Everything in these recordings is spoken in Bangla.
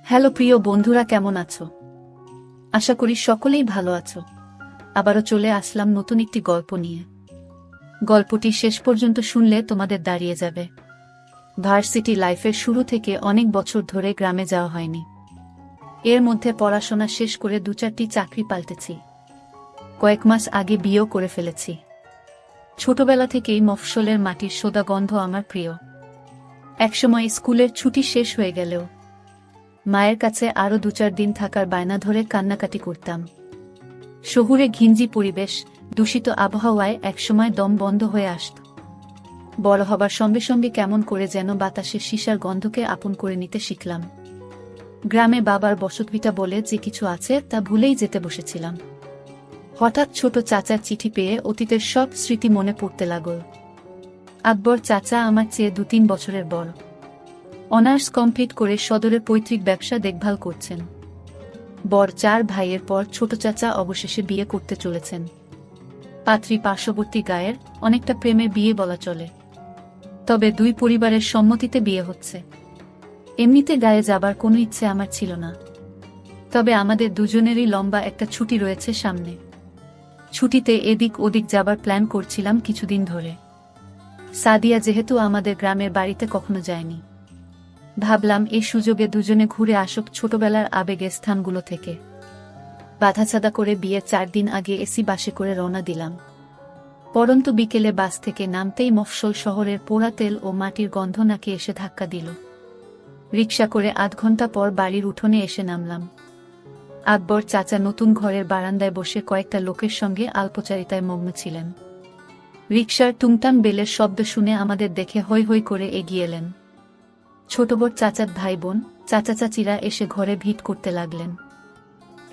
হ্যালো প্রিয় বন্ধুরা, কেমন আছো? আশা করি সকলেই ভালো আছো। আবারও চলে আসলাম নতুন একটি গল্প নিয়ে। গল্পটি শেষ পর্যন্ত শুনলে তোমাদের দাঁড়িয়ে যাবে। ভার্সিটি লাইফের শুরু থেকে অনেক বছর ধরে গ্রামে যাওয়া হয়নি। এর মধ্যে পড়াশোনা শেষ করে 2-4টি চাকরি পাল্টেছি। কয়েক মাস আগে বিয়েও করে ফেলেছি। ছোটবেলা থেকেই মফস্বলের মাটির সোদা গন্ধ আমার প্রিয়। একসময় স্কুলের ছুটি শেষ হয়ে গেলেও মায়ের কাছে আরও 2-4 দিন থাকার বায়না ধরে কান্নাকাটি করতাম। শহুরে ঘিঞ্জি পরিবেশ, দূষিত আবহাওয়ায় একসময় দম বন্ধ হয়ে আসত। বড় হবার সঙ্গে সঙ্গে কেমন করে যেন বাতাসে সীসার গন্ধকে আপন করে নিতে শিখলাম। গ্রামে বাবার বসতভিটা বলে যে কিছু আছে তা ভুলেই যেতে বসেছিলাম। হঠাৎ ছোট চাচার চিঠি পেয়ে অতীতের সব স্মৃতি মনে পড়তে লাগল। আকবর চাচা আমার চেয়ে 2-3 বছরের বড়। অনার্স কমপ্লিট করে সদরের পৈতৃক ব্যবসা দেখভাল করছেন। বড় 4 ভাইয়ের পর ছোট চাচা অবশেষে বিয়ে করতে চলেছেন। পাত্রী পার্শ্ববর্তী গায়ের, অনেকটা প্রেমের বিয়ে বলা চলে। তবে 2 পরিবারের সম্মতিতে বিয়ে হচ্ছে। এমনিতে গায়ে যাবার কোনো ইচ্ছে আমার ছিল না। তবে আমাদের দুজনেরই লম্বা একটা ছুটি রয়েছে সামনে। ছুটিতে এদিক ওদিক যাবার প্ল্যান করছিলাম কিছুদিন ধরে। সাদিয়া যেহেতু আমাদের গ্রামের বাড়িতে কখনো যায়নি, ভাবলাম এই সুযোগে দুজনে ঘুরে আসুক ছোটবেলার আবেগের স্থানগুলো থেকে। বাধাছাদা করে বিয়ের 4 দিন আগে এসি বাসে করে রওনা দিলাম। পরন্তু বিকেলে বাস থেকে নামতেই মফস্বল শহরের পোড়া তেল ও মাটির গন্ধ নাকে এসে ধাক্কা দিল। রিকশা করে 8 ঘন্টা পর বাড়ির উঠোনে এসে নামলাম। আকবর চাচা নতুন ঘরের বারান্দায় বসে কয়েকটা লোকের সঙ্গে আল্পচারিতায় মগ্ন ছিলেন। রিকশার টুংটাং বেলের শব্দ শুনে আমাদের দেখে হৈ হৈ করে এগিয়ে এলেন। ছোট বড় চাচার ভাই বোন, চাচা চাচিরা এসে ঘরে ভিড় করতে লাগলেন।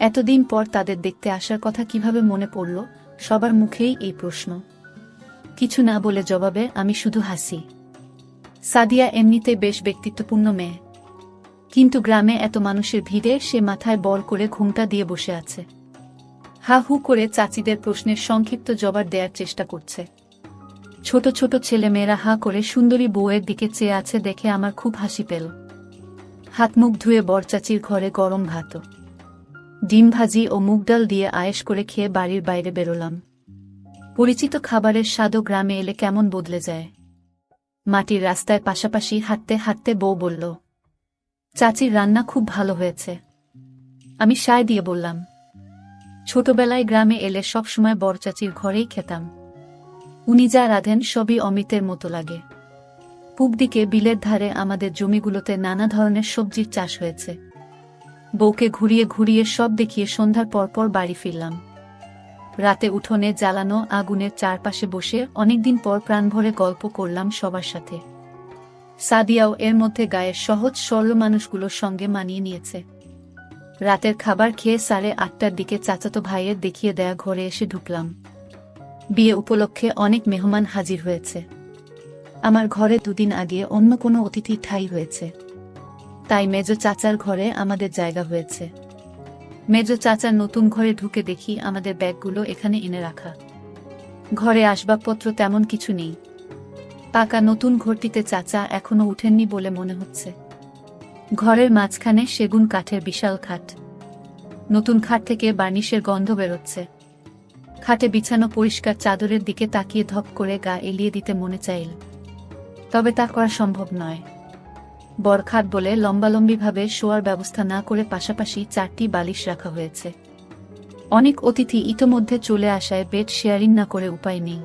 এতদিন পর তাদের দেখতে আসার কথা কিভাবে মনে পড়ল, সবার মুখেই এই প্রশ্ন। কিছু না বলে জবাবে আমি শুধু হাসি। সাদিয়া এমনিতে বেশ ব্যক্তিত্বপূর্ণ মেয়ে, কিন্তু গ্রামে এত মানুষের ভিড়ে সে মাথায় বল করে ঘুমটা দিয়ে বসে আছে। হা হু করে চাচিদের প্রশ্নের সংক্ষিপ্ত জবাব দেওয়ার চেষ্টা করছে। ছোট ছোট ছেলেমেয়েরা হা করে সুন্দরী বউয়ের দিকে চেয়ে আছে দেখে আমার খুব হাসি পেল। হাত মুখ ধুয়ে বরচাচির ঘরে গরম ভাত, ডিম ভাজি ও মুগ ডাল দিয়ে আয়েশ করে খেয়ে বাড়ির বাইরে বেরোলাম। পরিচিত খাবারের স্বাদও গ্রামে এলে কেমন বদলে যায়। মাটির রাস্তায় পাশাপাশি হাঁটতে হাঁটতে বউ বলল, চাচির রান্না খুব ভালো হয়েছে। আমি সায় দিয়ে বললাম, ছোটবেলায় গ্রামে এলে সবসময় বরচাচির ঘরেই খেতাম। উনি যা রাঁধেন সবই অমৃতের মতো লাগে। পূব দিকে বিলের ধারে আমাদের জমিগুলোতে নানা ধরনের সবজির চাষ হয়েছে। বউকে ঘুরিয়ে ঘুরিয়ে সব দেখিয়ে সন্ধ্যার পরপর বাড়ি ফিরলাম। রাতে উঠোনে জ্বালানো আগুনের চারপাশে বসে অনেকদিন পর প্রাণ ভরে গল্প করলাম সবার সাথে। সাদিয়াও এর মধ্যে গায়ের সহজ সরল মানুষগুলোর সঙ্গে মানিয়ে নিয়েছে। রাতের খাবার খেয়ে 8:30টার দিকে চাচাতো ভাইয়ের দেখিয়ে দেয়া ঘরে এসে ঢুকলাম। বিয়ে উপলক্ষে অনেক মেহমান হাজির হয়েছে। আমার ঘরে 2 দিন আগে অন্য কোনো অতিথি ঠাঁই হয়েছে, তাই মেজো চাচার ঘরে আমাদের জায়গা হয়েছে। মেজো চাচার নতুন ঘরে ঢুকে দেখি আমাদের ব্যাগগুলো এখানে এনে রাখা। ঘরে আসবাবপত্র তেমন কিছু নেই। পাকা নতুন ঘরটিতে চাচা এখনো উঠেননি বলে মনে হচ্ছে। ঘরের মাঝখানে সেগুন কাঠের বিশাল খাট। নতুন খাট থেকে বার্নিশের গন্ধ বেরোচ্ছে। খাটে বিছানো পরিষ্কার চাদরের দিকে তাকিয়ে ধপ করে গা এলিয়ে দিতে মনে চাইল, তবে তা করা সম্ভব নয়। বড় খাট বলে লম্বালম্বিভাবে শোয়ার ব্যবস্থা না করে পাশাপাশি 4টি বালিশ রাখা হয়েছে। অনেক অতিথি ইতোমধ্যে চলে আসায় বেড শেয়ারিং না করে উপায় নেই।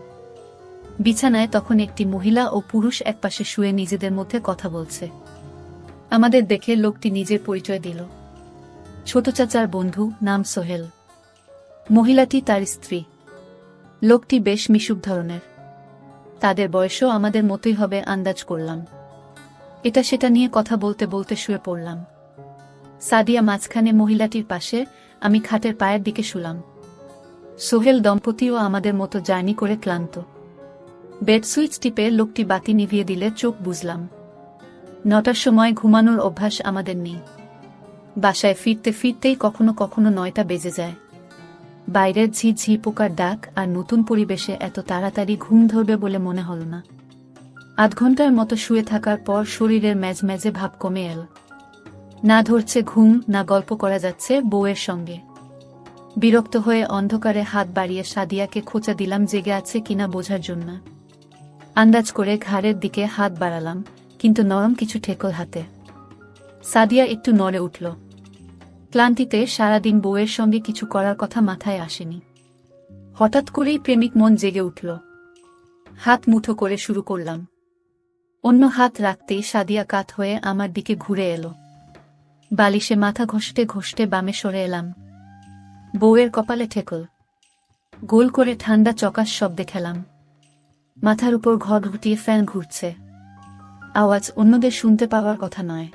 বিছানায় তখন একটি মহিলা ও পুরুষ একপাশে শুয়ে নিজেদের মধ্যে কথা বলছে। আমাদের দেখে লোকটি নিজের পরিচয় দিল। ছোট চাচার বন্ধু, নাম সোহেল। মহিলাটি তার স্ত্রী। লোকটি বেশ মিশুক ধরনের। তাদের বয়সও আমাদের মতোই হবে আন্দাজ করলাম। এটা সেটা নিয়ে কথা বলতে বলতে শুয়ে পড়লাম। সাদিয়া মাঝখানে মহিলাটির পাশে, আমি খাটের পায়ের দিকে শুলাম। সোহেল দম্পতিও আমাদের মতো জার্নি করে ক্লান্ত। বেড সুইচ টিপে লোকটি বাতি নিভিয়ে দিলে চোখ বুঝলাম। 9টার সময় ঘুমানোর অভ্যাস আমাদের নেই। বাসায় ফিরতে ফিরতেই কখনো কখনো 9টা বেজে যায়। বাইরের ঝিঝি পোকার ডাক আর নতুন পরিবেশে এত তাড়াতাড়ি ঘুম ধরবে বলে মনে হল না। 8 ঘন্টার মতো শুয়ে থাকার পর শরীরের ম্যাজম্যাজে ভাব কমে এল। না ধরছে ঘুম, না গল্প করা যাচ্ছে বউয়ের সঙ্গে। বিরক্ত হয়ে অন্ধকারে হাত বাড়িয়ে সাদিয়াকে খোঁচা দিলাম জেগে আছে কিনা বোঝার জন্য। আন্দাজ করে ঘাড়ের দিকে হাত বাড়ালাম, কিন্তু নরম কিছু ঠেকল হাতে। সাদিয়া একটু নড়ে উঠল। ক্লান্তিতে সারাদিন বউয়ের সঙ্গে কিছু করার কথা মাথায় আসেনি। হঠাৎ করেই প্রেমিক মন জেগে উঠল। হাত মুঠো করে শুরু করলাম। অন্য হাত রাখতেই সাদিয়া কাত হয়ে আমার দিকে ঘুরে এলো। বালিশে মাথা ঘষতে ঘষতে বামে সরে এলাম। বউয়ের কপালে ঠেকল। গোল করে ঠান্ডা চকাস শব্দে খেলাম। মাথার উপর ঘর ঘুটিয়ে ফ্যান ঘুরছে। আওয়াজ অন্যদের শুনতে পাওয়ার কথা নয়।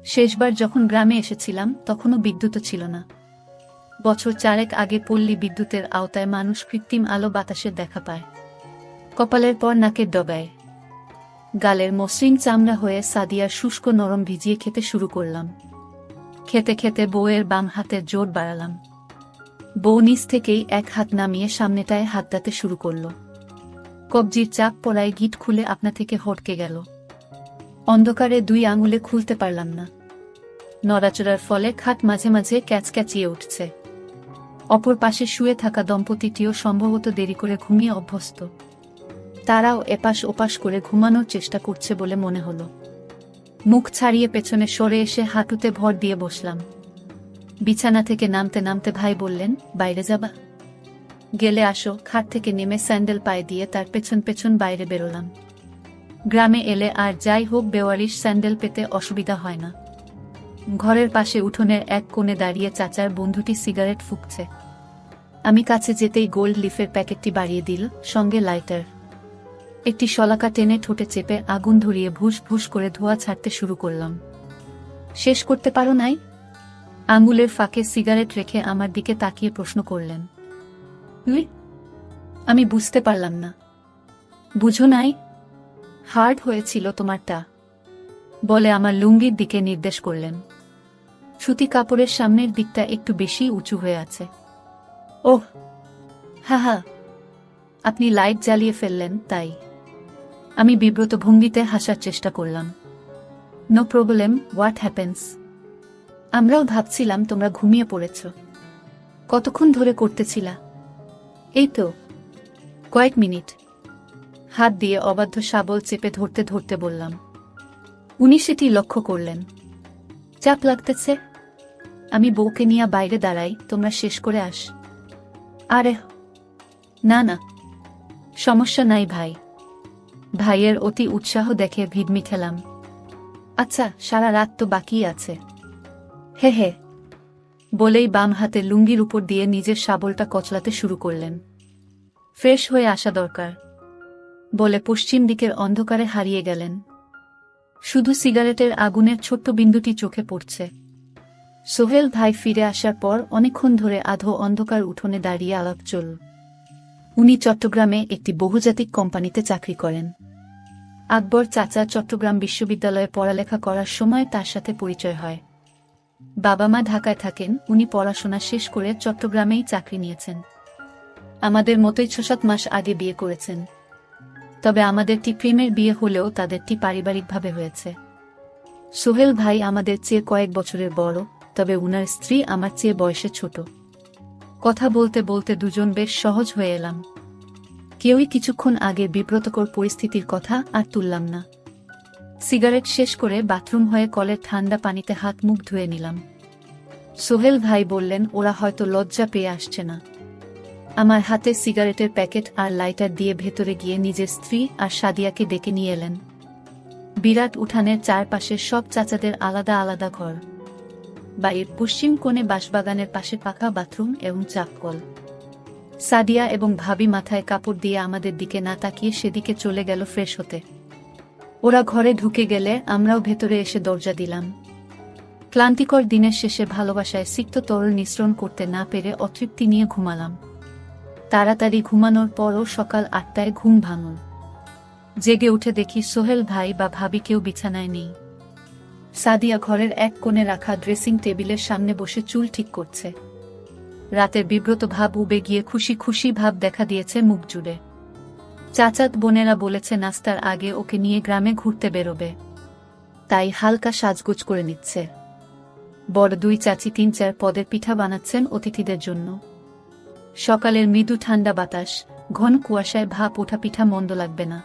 শেষবার যখন গ্রামে এসেছিলাম তখনও বিদ্যুৎ ছিল না। বছর 4 আগে পল্লী বিদ্যুতের আওতায় মানুষ কৃত্রিম আলো বাতাসের দেখা পায়। কপালের পর নাকের ডগায়। গালের মসৃণ চামড়া হয়ে সাদিয়ার শুষ্ক নরম ভিজিয়ে খেতে শুরু করলাম। খেতে খেতে বউয়ের বাম হাতের জোর বাড়ালাম। বউ নিচ থেকেই এক হাত নামিয়ে সামনেটায় হাত দাতে শুরু করল। কবজির চাপ পড়ায় গিট খুলে আপনা থেকে হটকে গেল। অন্ধকারে 2 আঙুলে খুলতে পারলাম না। নড়াচড়ার ফলে খাট মাঝে মাঝে ক্যাচক্যাচিয়ে উঠছে। অপর পাশে শুয়ে থাকা দম্পতিটিও সম্ভবত দেরি করে ঘুমিয়ে অভ্যস্ত। তারাও এপাশ ওপাশ করে ঘুমানোর চেষ্টা করছে বলে মনে হলো। মুখ ছাড়িয়ে পেছনে সরে এসে হাঁটুতে ভর দিয়ে বসলাম। বিছানা থেকে নামতে নামতে ভাই বললেন, বাইরে যাবা? গেলে আসো। খাট থেকে নেমে স্যান্ডেল পায়ে দিয়ে তার পেছন পেছন বাইরে বেরোলাম। গ্রামে এলে আর যাই হোক বেওয়ারিশ স্যান্ডেল পেতে অসুবিধা হয় না। ঘরের পাশে উঠোনের এক কোণে দাঁড়িয়ে চাচার বন্ধুটি সিগারেট ফুঁকছে। আমি কাছে যেতেই গোল্ড লিফের প্যাকেটটি বাড়িয়ে দিল, সঙ্গে লাইটার। একটি শলাকা টেনে ঠোঁটে চেপে আগুন ধরিয়ে ভুস ভুস করে ধোঁয়া ছাড়তে শুরু করলাম। শেষ করতে পারো নাই? আঙুলের ফাঁকে সিগারেট রেখে আমার দিকে তাকিয়ে প্রশ্ন করলেন। আমি বুঝতে পারলাম না। বুঝো নাই? হার্ড হয়েছিল তোমারটা, বলে আমার লুঙ্গির দিকে নির্দেশ করলেন। সুতি কাপড়ের সামনের দিকটা একটু বেশি উঁচু হয়ে আছে। ওহ, হা হা, আপনি লাইট জ্বালিয়ে ফেললেন তাই? আমি বিব্রত ভঙ্গিতে হাসার চেষ্টা করলাম। No problem, what happens? আমরাও ভাবছিলাম তোমরা ঘুমিয়ে পড়েছ। কতক্ষণ ধরে করতেছিলা? এই তো কয়েক মিনিট। হাত দিয়ে অবাধ্য শাবল চেপে ধরতে ধরতে বললাম। উনি সেটি লক্ষ্য করলেন। চাপ লাগতেছে? আমি বউকে নিয়ে বাইরে দাঁড়াই, তোমরা শেষ করে আস। আরে না না, সমস্যা নাই ভাই। ভাইয়ের অতি উৎসাহ দেখে ভিড়মি খেলাম। আচ্ছা, সারা রাত তো বাকি আছে। হে হে, বলেই বাম হাতে লুঙ্গির উপর দিয়ে নিজের শাবলটা কচলাতে শুরু করলেন। ফ্রেশ হয়ে আসা দরকার, বলে পশ্চিম দিকের অন্ধকারে হারিয়ে গেলেন। শুধু সিগারেটের আগুনের ছোট্ট বিন্দুটি চোখে পড়ছে। সোহেল ভাই ফিরে আসার পর অনেকক্ষণ ধরে আধো অন্ধকার উঠোনে দাঁড়িয়ে আলাপ চল। উনি চট্টগ্রামে একটি বহুজাতিক কোম্পানিতে চাকরি করেন। আকবর চাচা চট্টগ্রাম বিশ্ববিদ্যালয়ে পড়ালেখা করার সময় তার সাথে পরিচয় হয়। বাবা মা ঢাকায় থাকেন, উনি পড়াশোনা শেষ করে চট্টগ্রামেই চাকরি নিয়েছেন। আমাদের মতোই 6-7 মাস আগে বিয়ে করেছেন। তবে আমাদেরটি প্রেমের বিয়ে হলেও তাদেরটি পারিবারিকভাবে হয়েছে। সোহেল ভাই আমাদের চেয়ে কয়েক বছরের বড়, তবে উনার স্ত্রী আমার চেয়ে বয়সে ছোট। কথা বলতে বলতে দুজন বেশ সহজ হয়ে এলাম। কেউই কিছুক্ষণ আগে বিব্রতকর পরিস্থিতির কথা আর তুললাম না। সিগারেট শেষ করে বাথরুম হয়ে কলের ঠান্ডা পানিতে হাত মুখ ধুয়ে নিলাম। সোহেল ভাই বললেন, ওরা হয়তো লজ্জা পেয়ে আসছে না। আমার হাতে সিগারেটের প্যাকেট আর লাইটার দিয়ে ভেতরে গিয়ে নিজের স্ত্রী আর সাদিয়াকে ডেকে নিয়ে এলেন। বিরাট উঠানের চারপাশে সব চাচাদের আলাদা আলাদা ঘর। বাড়ির পশ্চিম কোণে বাঁশবাগানের পাশে পাকা বাথরুম এবং চাপকল। সাদিয়া এবং ভাবি মাথায় কাপড় দিয়ে আমাদের দিকে না তাকিয়ে সেদিকে চলে গেল ফ্রেশ হতে। ওরা ঘরে ঢুকে গেলে আমরাও ভেতরে এসে দরজা দিলাম। ক্লান্তিকর দিনের শেষে ভালোবাসায় সিক্ত তরল নিঃসরণ করতে না পেরে অতৃপ্তি নিয়ে ঘুমালাম। তাড়াতাড়ি ঘুমানোর পরও সকাল 8টায় ঘুম ভাঙল। জেগে উঠে দেখি সোহেল ভাই বা ভাবি কেউ বিছানায় নেই। সাদিয়া ঘরের এক কোণে রাখা ড্রেসিং টেবিলের সামনে বসে চুল ঠিক করছে। রাতের বিব্রত ভাব উবে গিয়ে খুশি খুশি ভাব দেখা দিয়েছে মুখ জুড়ে। চাচাত বোনেরা বলেছে নাস্তার আগে ওকে নিয়ে গ্রামে ঘুরতে বেরোবে, তাই হালকা সাজগোজ করে নিচ্ছে। বড় দুই চাচি ৩-৪ পদের পিঠা বানাচ্ছেন অতিথিদের জন্য। সকালের মৃদু ঠান্ডা বাতাস, ঘন কুয়াশায় ভাপ ওঠা পিঠা মন্দ লাগবে না।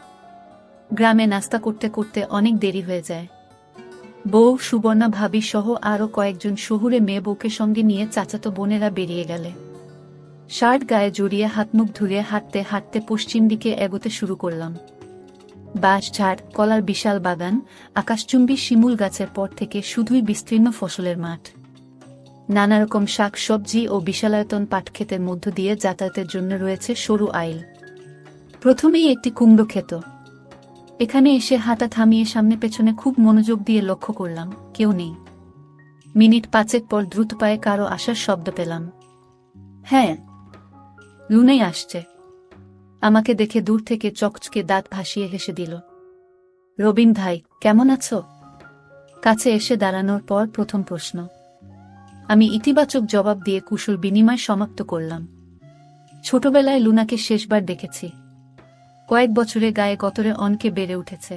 গ্রামে নাস্তা করতে করতে অনেক দেরি হয়ে যায়। বউ, সুবর্ণা ভাবি সহ আরও কয়েকজন শহুরে মেয়ে বউকে সঙ্গে নিয়ে চাচাতো বোনেরা বেরিয়ে গেলে। শার্ট গায়ে জড়িয়ে হাতমুখ ধুয়ে হাঁটতে হাঁটতে পশ্চিম দিকে এগোতে শুরু করলাম। বাঁশ ঝাড়, কলার বিশাল বাগান, আকাশচুম্বী শিমুল গাছের পর থেকে শুধুই বিস্তীর্ণ ফসলের মাঠ। নানারকম শাক সবজি ও বিশালায়তন পাটক্ষেতের মধ্য দিয়ে যাতায়াতের জন্য রয়েছে সরু আইল। প্রথমেই একটি কুমড়ো ক্ষেত। এখানে এসে হাঁটা থামিয়ে সামনে পেছনে খুব মনোযোগ দিয়ে লক্ষ্য করলাম, কেউ নেই। মিনিট ৫ পর দ্রুত পায়ে কারো আসার শব্দ পেলাম। হ্যাঁ, লুনাই আসছে। আমাকে দেখে দূর থেকে চকচকে দাঁত ভাসিয়ে হেসে দিল। রবিন ভাই, কেমন আছো? কাছে এসে দাঁড়ানোর পর প্রথম প্রশ্ন। আমি ইতিবাচক জবাব দিয়ে কুশল বিনিময় সমাপ্ত করলাম। ছোটবেলায় লুনাকে শেষবার দেখেছি। কয়েক বছরে গায়ে গতরে অনকে বেড়ে উঠেছে।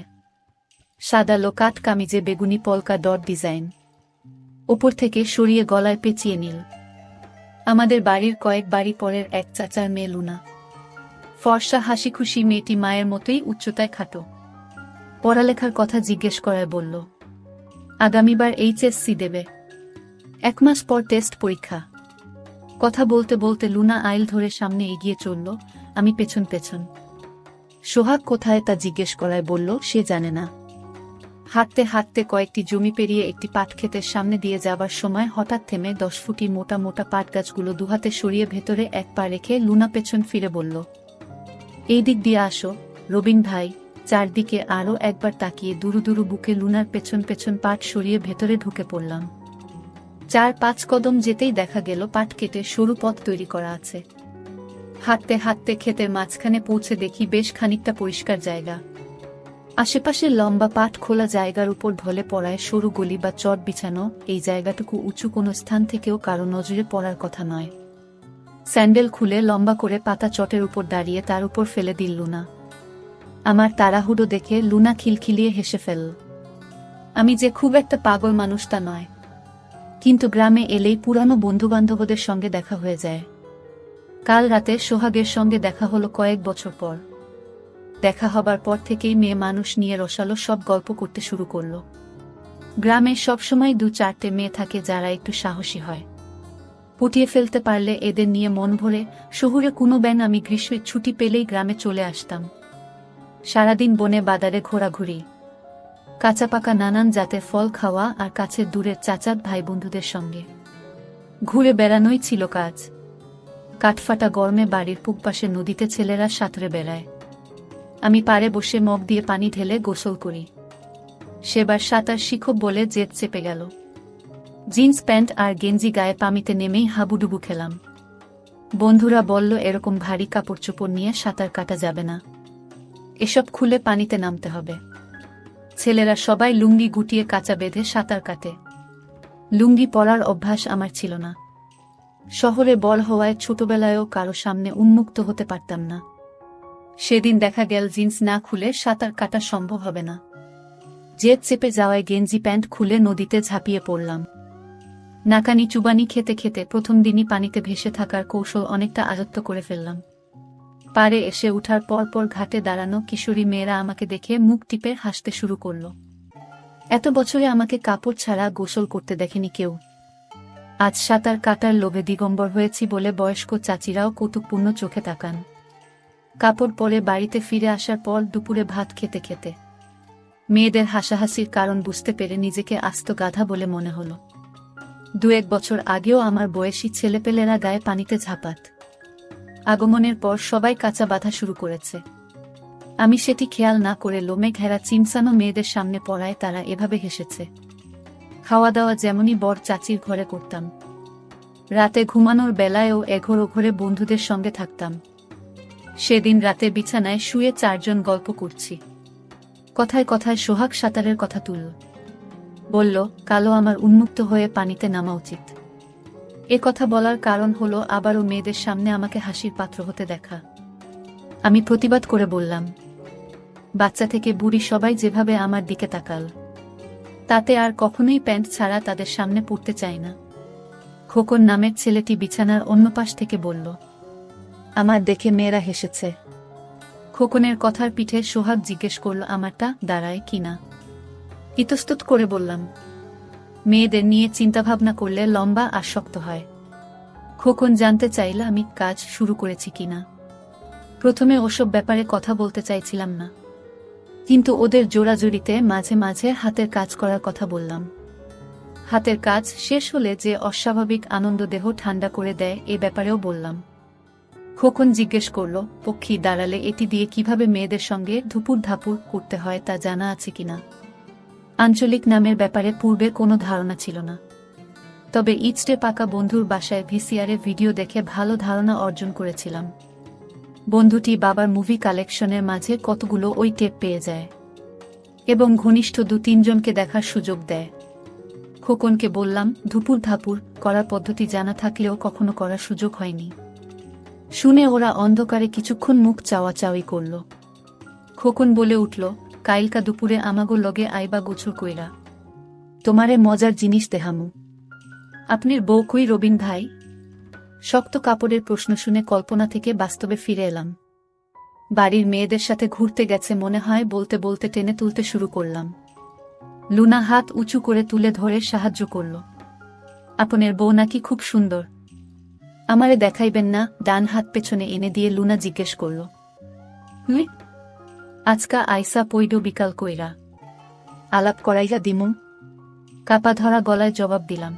সাদা লোকাট কামিজে বেগুনি পলকা ডট ডিজাইন, ওপর থেকে সরিয়ে গলায় পেঁচিয়ে নীল। আমাদের বাড়ির কয়েক বাড়ি পরের এক চাচার মেয়ে লুনা। ফর্সা হাসি খুশি মেয়েটি মায়ের মতোই উচ্চতায় খাটো। পড়ালেখার কথা জিজ্ঞেস করায় বলল, আগামীবার এইচএসসি দেবে। 1 মাস পর টেস্ট পরীক্ষা। কথা বলতে বলতে লুনা আইল ধরে সামনে এগিয়ে চলল, আমি পেছন পেছন। সোহাগ কোথায় তা জিজ্ঞেস করায় বলল সে জানে না। হাঁটতে হাঁটতে কয়েকটি জমি পেরিয়ে একটি পাটক্ষেতের সামনে দিয়ে যাবার সময় হঠাৎ থেমে 10 ফুটি মোটা মোটা পাট গাছগুলো দুহাতে সরিয়ে ভেতরে এক পা রেখে লুনা পেছন ফিরে বলল, এই দিক দিয়ে আসো রবিন ভাই। চারদিকে আরও একবার তাকিয়ে দুরু দুরু বুকে লুনার পেছন পেছন পাট সরিয়ে ভেতরে ঢুকে পড়লাম। 4-5 কদম যেতেই দেখা গেল পাট কেটে সরু পথ তৈরি করা আছে। হাঁটতে হাঁটতে ক্ষেতের মাঝখানে পৌঁছে দেখি বেশ খানিকটা পরিষ্কার জায়গা। আশেপাশে লম্বা পাট খোলা জায়গার উপর ঢলে পড়ায় সরু গলি বা চট বিছানো। এই জায়গাটুকু উঁচু কোনো স্থান থেকেও কারো নজরে পড়ার কথা নয়। স্যান্ডেল খুলে লম্বা করে পাতা চটের উপর দাঁড়িয়ে তার উপর ফেলে দিল লুনা। আমার তাড়াহুড়ো দেখে লুনা খিলখিলিয়ে হেসে ফেলল। আমি যে খুব একটা পাগল মানুষ তা নয়, কিন্তু গ্রামে এলেই পুরানো বন্ধুবান্ধবদের সঙ্গে দেখা হয়ে যায়। কাল রাতে সোহাগের সঙ্গে দেখা হলো কয়েক বছর পর। দেখা হবার পর থেকেই মেয়ে মানুষ নিয়ে রসালো সব গল্প করতে শুরু করল। গ্রামে সবসময় 2-4টে মেয়ে থাকে যারা একটু সাহসী হয়। পটিয়ে ফেলতে পারলে এদের নিয়ে মন ভরে। শহুরে কোনো ব্যান আমি গ্রীষ্মের ছুটি পেলেই গ্রামে চলে আসতাম। সারাদিন বনে বাদারে ঘোরাঘুরি, কাঁচা পাকা নানান জাতের ফল খাওয়া আর কাছের দূরের চাচাত ভাই বন্ধুদের সঙ্গে ঘুরে বেড়ানোই ছিল কাজ। কাঠফাটা গরমে বাড়ির পুকপাশে নদীতে ছেলেরা সাঁতরে বেড়ায়। আমি পাড়ে বসে মগ দিয়ে পানি ঢেলে গোসল করি। সেবার সাঁতার শিখব বলে জেদ চেপে গেল। জিন্স প্যান্ট আর গেঞ্জি গায়ে পানিতে নেমেই হাবুডুবু খেলাম। বন্ধুরা বলল এরকম ভারী কাপড় চোপড় নিয়ে সাঁতার কাটা যাবে না, এসব খুলে পানিতে নামতে হবে। ছেলেরা সবাই লুঙ্গি গুটিয়ে কাঁচা বেঁধে সাঁতার কাটে। লুঙ্গি পরার অভ্যাস আমার ছিল না। শহরে বড় হওয়ায় ছোটবেলায়ও কারো সামনে উন্মুক্ত হতে পারতাম না। সেদিন দেখা গেল জিন্স না খুলে সাঁতার কাটা সম্ভব হবে না। জেদ চেপে যাওয়ায় গেঞ্জি প্যান্ট খুলে নদীতে ঝাঁপিয়ে পড়লাম। নাকানি চুবানি খেতে খেতে প্রথম দিনই পানিতে ভেসে থাকার কৌশল অনেকটা আয়ত্ত করে ফেললাম। পাড়ে এসে উঠার পর পর ঘাটে দাঁড়ানো কিশোরী মেয়েরা আমাকে দেখে মুখ টিপে হাসতে শুরু করল। এত বছরে আমাকে কাপড় ছাড়া গোসল করতে দেখেনি কেউ। আজ সাঁতার কাটার লোভে দিগম্বর হয়েছি বলে বয়স্ক চাচিরাও কৌতুকপূর্ণ চোখে তাকান। কাপড় পরে বাড়িতে ফিরে আসার পর দুপুরে ভাত খেতে খেতে মেয়েদের হাসাহাসির কারণ বুঝতে পেরে নিজেকে আস্ত গাধা বলে মনে হলো। 2-1 বছর আগেও আমার বয়সী ছেলেপেলেরা গায়ে পানিতে ঝাঁপাত। আগমনের পর সবাই কাঁচা বাঁধা শুরু করেছে। আমি সেটি খেয়াল না করে লোমে ঘেরা চিমসানো মেয়েদের সামনে পড়ায় তারা এভাবে হেসেছে। খাওয়া দাওয়া যেমনই বর চাচির ঘরে করতাম। রাতে ঘুমানোর বেলায়ও এঘর ওঘরে বন্ধুদের সঙ্গে থাকতাম। সেদিন রাতে বিছানায় শুয়ে 4 জন গল্প করছি। কথায় কথায় সোহাগ সাঁতারের কথা তুলল। বলল, কালো আমার উন্মুক্ত হয়ে পানিতে নামা উচিত। এ কথা বলার কারণ হলো আবারও মেয়েদের সামনে আমাকে হাসির পাত্র হতে দেখা। আমি প্রতিবাদ করে বললাম, বাচ্চা থেকে বুড়ি সবাই যেভাবে আমার দিকে তাকাল, তাতে আর কখনোই প্যান্ট ছাড়া তাদের সামনে পড়তে চায় না। খোকন নামের ছেলেটি বিছানার অন্য পাশ থেকে বলল, আমার দেখে মেয়েরা হেসেছে। খোকনের কথার পিঠে সোহাগ জিজ্ঞেস করল, আমারটা দাঁড়ায় কিনা। ইতস্তত করে বললাম, মেয়েদের নিয়ে চিন্তাভাবনা করলে লম্বা আর শক্ত হয়। খোকন জানতে চাইল আমি কাজ শুরু করেছি কিনা। প্রথমে ওসব ব্যাপারে কথা বলতে চাইছিলাম না, কিন্তু ওদের জোড়াজুড়িতে মাঝে মাঝে হাতের কাজ করার কথা বললাম। হাতের কাজ শেষ হলে যে অস্বাভাবিক আনন্দ দেহ ঠান্ডা করে দেয় এ ব্যাপারেও বললাম। খোকন জিজ্ঞেস করল, পক্ষী দাঁড়ালে এটি দিয়ে কিভাবে মেয়েদের সঙ্গে ধুপুর ধাপুর করতে হয় তা জানা আছে কিনা। আঞ্চলিক নামের ব্যাপারে পূর্বে কোনো ধারণা ছিল না, তবে ইচটে পাকা বন্ধুর বাসায় ভিসিআরে ভিডিও দেখে ভালো ধারণা অর্জন করেছিলাম। বন্ধুটি বাবার মুভি কালেকশনের মাঝে কতগুলো ওই টেপ পেয়ে যায় এবং ঘনিষ্ঠ 2-3 জনকে দেখার সুযোগ দেয়। খোকনকে বললাম, ধুপুর ধাপুর করার পদ্ধতি জানা থাকলেও কখনো করার সুযোগ হয়নি। শুনে ওরা অন্ধকারে কিছুক্ষণ মুখ চাওয়াচাওয়ি করল। খোকন বলে উঠল, কাইলকা দুপুরে আমাগো লগে আইবা গোছর কইরা, তোমারে মজার জিনিস দেহামু। আপনির বউ কই রবিন ভাই? শক্ত কাপড়ের প্রশ্ন শুনে কল্পনা থেকে বাস্তবে ফিরে এলাম। বাড়ির মেয়েদের সাথে ঘুরতে গেছে মনে হয় বলতে বলতে টেনে তুলতে শুরু করলাম। লুনা হাত উঁচু করে তুলে ধরে সাহায্য করল। আপনের বউ নাকি খুব সুন্দর, আমারে দেখাইবেন না? ডান হাত পেছনে এনে দিয়ে লুনা জিজ্ঞেস করল, আজকা আইসা পইডো বিকাল কইরা, আলাপ করাইয়া দিমু? কাপা ধরা গলায় জবাব দিলাম।